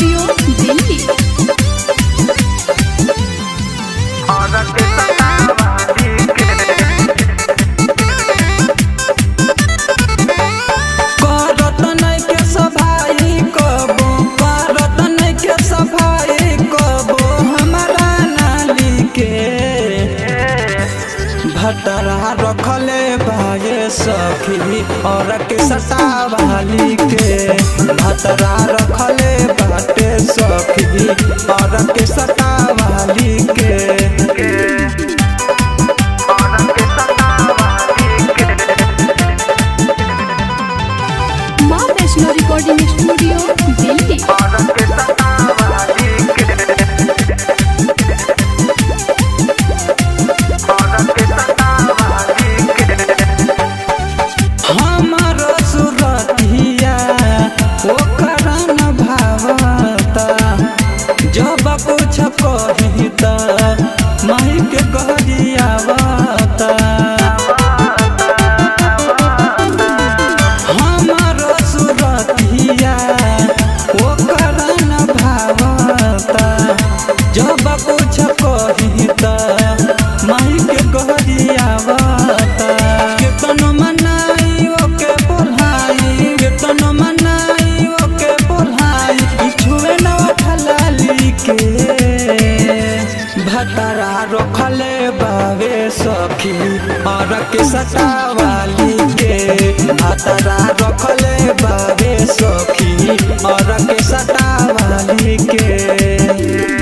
Studio Delhi. भतरा रखले बाये सखी और के सतावाली के भतरा रखले बाटे सखी और के सतावाली के माँ वैष्णो रिकॉर्डिंग स्टूडियो दिल्ली। जब कुछ कही त माही के गहरियावता हमर सुरतिया ओकर न भावता जब कुछ कही त माही के गहरियावता केतनो मनाई ओके बोलाई केतनो मनाई ओके बोलाई छुए न ठलाली के भतरा रखले बावे सखी और के सतावाली के भतरा रखले बावे सखी और के सतावाली के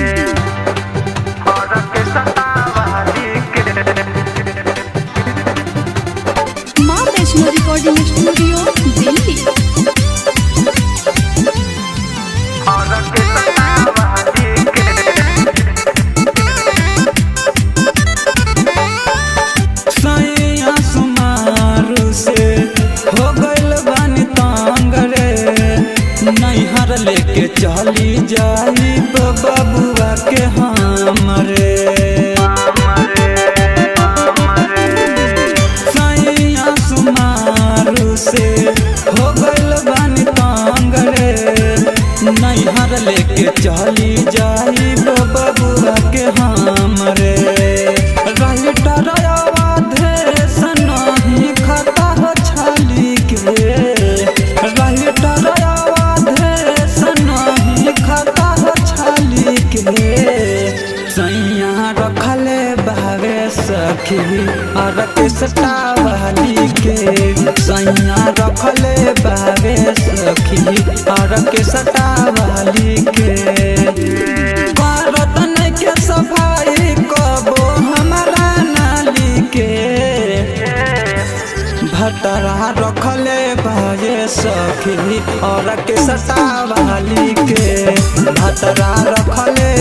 माँ वैष्णो रिकॉर्डिंग स्टूडियो दिल्ली। नैहर लेके चली जाई तो बबुआ के हमरे सैया सुमारू से हो गइल बानी तंग रे नैहर लेके चली जाई तो बबुआ के हमरे राइटर अवधेश नहीं खाता हो छाली के राइटर सैया रखले बावे सखी और के सतावाली के सैया रखले बावे सखी और के सतावाली के करतन के सफाई कबो हमारा नाली के भतरा रखले बाये सखी और के सतावाली के भतरा रखले